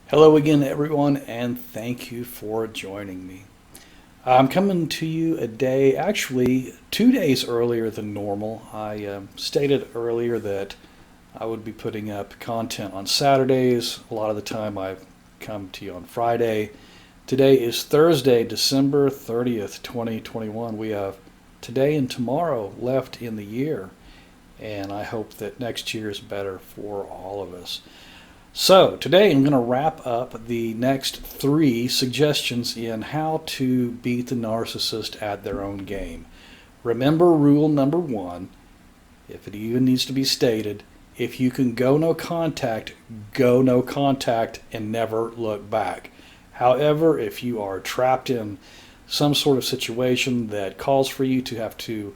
Hello again, everyone, and thank you for joining me. I'm coming to you a day, actually 2 days earlier than normal. I stated earlier that I would be putting up content on Saturdays. A lot of the time I come to you on Friday. Today is Thursday, December 30th, 2021. We have today and tomorrow left in the year, and I hope that next year is better for all of us. So, today I'm going to wrap up the next three suggestions in how to beat the narcissist at their own game. Remember rule number one, if it even needs to be stated, if you can go no contact and never look back. However, if you are trapped in some sort of situation that calls for you to have to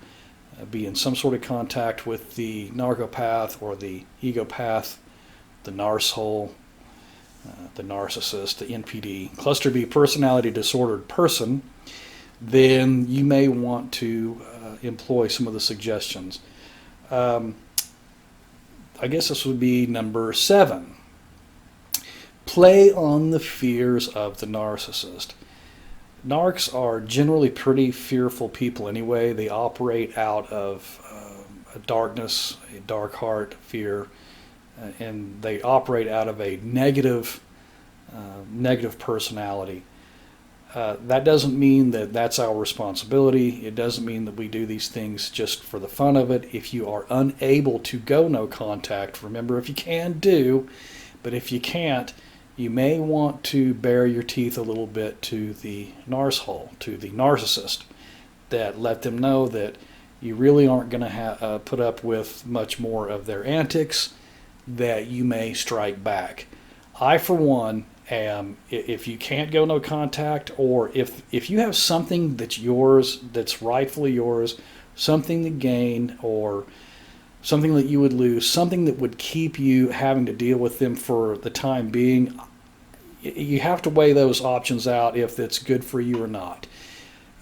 be in some sort of contact with the narcopath or the egopath, the narshole, the narcissist, the NPD, cluster B personality disordered person, then you may want to employ some of the suggestions. I guess this would be number 7. Play on the fears of the narcissist. Narcs are generally pretty fearful people anyway. They operate out of a darkness, a dark heart, fear, and they operate out of a negative personality. That doesn't mean that that's our responsibility. It doesn't mean that we do these things just for the fun of it. If you are unable to go no contact, remember, if you can do, but if you can't, you may want to bare your teeth a little bit to the narshole, to the narcissist, that let them know that you really aren't going to put up with much more of their antics, that you may strike back. I, for one, am, if you can't go no contact, or if you have something that's yours, that's rightfully yours, something to gain, or something that you would lose, something that would keep you having to deal with them for the time being, you have to weigh those options out if it's good for you or not.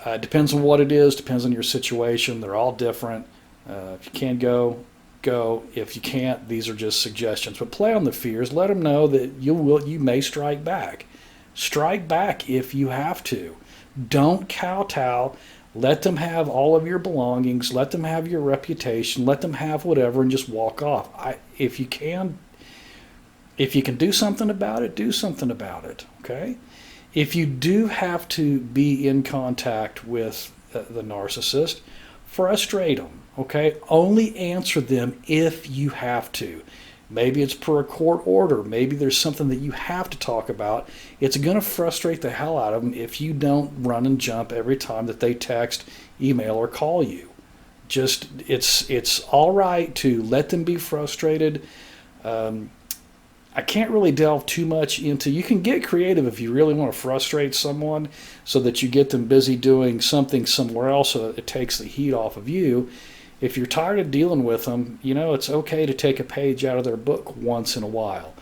It depends on what it is, depends on your situation. They're all different. If you can go. If you can't, these are just suggestions. But play on the fears. Let them know that you may strike back. Strike back if you have to. Don't kowtow. Let them have all of your belongings. Let them have your reputation. Let them have whatever, and just walk off. If you can do something about it, do something about it. Okay. If you do have to be in contact with the narcissist, frustrate them. Okay, only answer them if you have to. Maybe it's per a court order. Maybe there's something that you have to talk about. It's going to frustrate the hell out of them if you don't run and jump every time that they text, email, or call you. Just it's all right to let them be frustrated. I can't really delve too much into. You can get creative if you really want to frustrate someone, so that you get them busy doing something somewhere else, so that it takes the heat off of you. If you're tired of dealing with them, it's okay to take a page out of their book once in a while.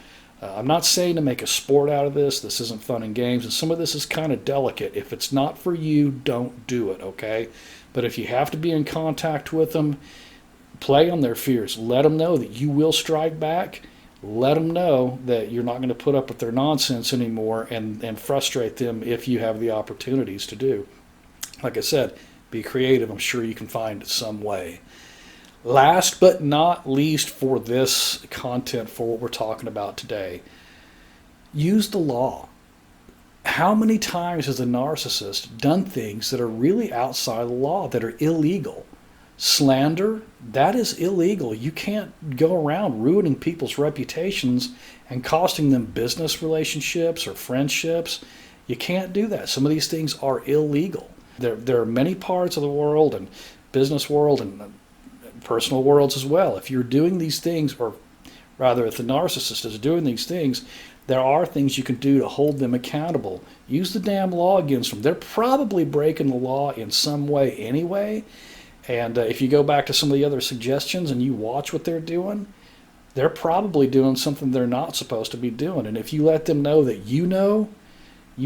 I'm not saying to make a sport out of this. This isn't fun and games, and some of this is kind of delicate. If it's not for you, don't do it, okay? But if you have to be in contact with them, play on their fears. Let them know that you will strike back. Let them know that you're not going to put up with their nonsense anymore, and frustrate them if you have the opportunities to do. Like I said, be creative. I'm sure you can find some way. Last but not least for this content, for what we're talking about today, use the law. How many times has a narcissist done things that are really outside the law, that are illegal? Slander, that is illegal. You can't go around ruining people's reputations and costing them business relationships or friendships. You can't do that. Some of these things are illegal. There are many parts of the world, and business world and personal worlds as well. If you're doing these things, or rather if the narcissist is doing these things, there are things you can do to hold them accountable. Use the damn law against them. They're probably breaking the law in some way anyway. And if you go back to some of the other suggestions and you watch what they're doing, they're probably doing something they're not supposed to be doing. And if you let them know that you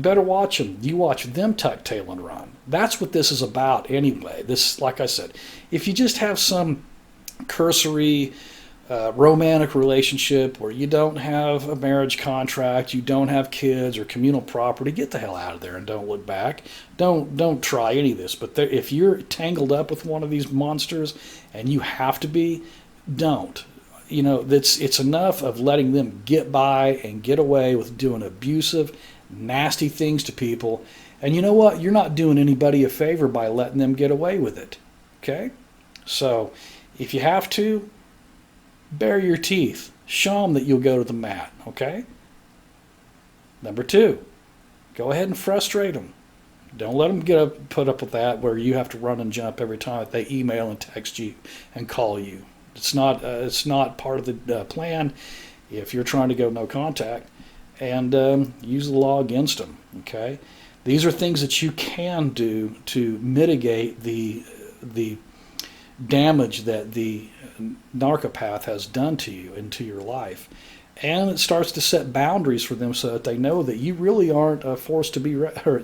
better watch them. You watch them tuck tail and run. That's what this is about anyway. This, like I said, if you just have some cursory romantic relationship where you don't have a marriage contract, you don't have kids or communal property, get the hell out of there and don't look back. Don't try any of this. But if you're tangled up with one of these monsters and you have to be, don't. It's enough of letting them get by and get away with doing abusive, nasty things to people. And you know what? You're not doing anybody a favor by letting them get away with it. Okay? So if you have to, bare your teeth. Show them that you'll go to the mat. Okay? Number 2, go ahead and frustrate them. Don't let them put up with that where you have to run and jump every time that they email and text you and call you. It's not part of the plan if you're trying to go no contact, and use the law against them. Okay, these are things that you can do to mitigate the damage that the narcopath has done to you and to your life, and it starts to set boundaries for them so that they know that you really aren't a force to be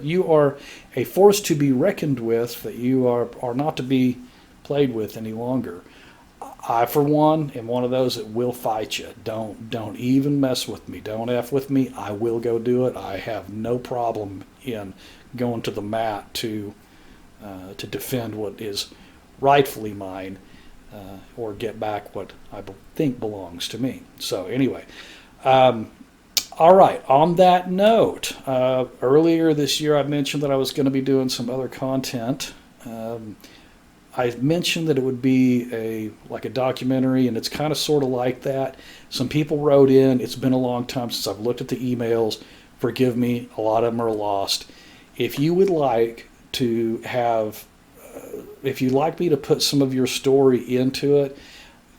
you are a force to be reckoned with, that you are not to be played with any longer. I, for one, am one of those that will fight you. Don't even mess with me. Don't F with me. I will go do it. I have no problem in going to the mat to defend what is rightfully mine, or get back what I think belongs to me. So anyway, all right. On that note, earlier this year I mentioned that I was going to be doing some other content. I mentioned that it would be like a documentary, and it's kind of sort of like that. Some people wrote in, it's been a long time since I've looked at the emails. Forgive me, a lot of them are lost. If you would like to have, if you'd like me to put some of your story into it,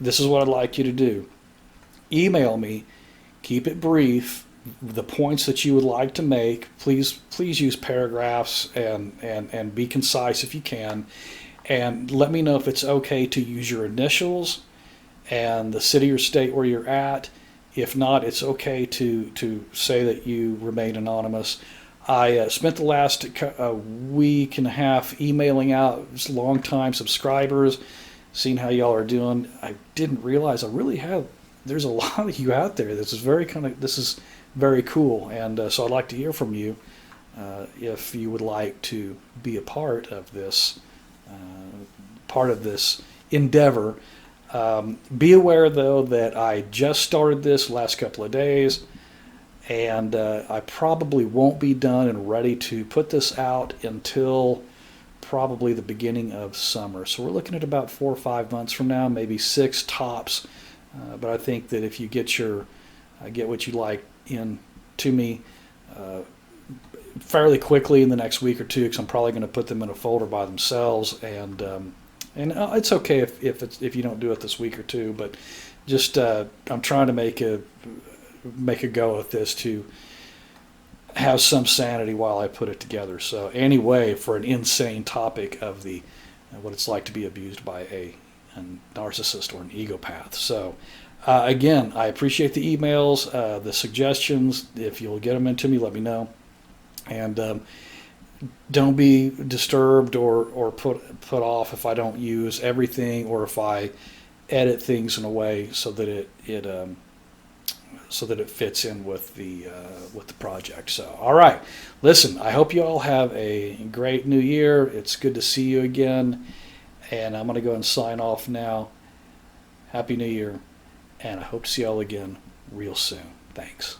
this is what I'd like you to do. Email me, keep it brief, the points that you would like to make. Please use paragraphs and be concise if you can. And let me know if it's okay to use your initials and the city or state where you're at. If not, it's okay to say that you remain anonymous. I spent the last week and a half emailing out long-time subscribers, seeing how y'all are doing. I didn't realize there's a lot of you out there. This is very cool, and so I'd like to hear from you if you would like to be a part of this endeavor. Be aware, though, that I just started this last couple of days, and I probably won't be done and ready to put this out until probably the beginning of summer. So we're looking at about 4 or 5 months from now, maybe 6 tops. But I think that if you get what you like in to me fairly quickly in the next week or two, because I'm probably going to put them in a folder by themselves, and it's okay if you don't do it this week or two, but just I'm trying to make a go at this to have some sanity while I put it together. So anyway, for an insane topic of the what it's like to be abused by a narcissist or an egopath. So again, I appreciate the emails, the suggestions. If you'll get them into me, let me know. And don't be disturbed or put off if I don't use everything, or if I edit things in a way so that it fits in with the project. So, all right, listen. I hope you all have a great new year. It's good to see you again, and I'm going to go and sign off now. Happy New Year, and I hope to see you all again real soon. Thanks.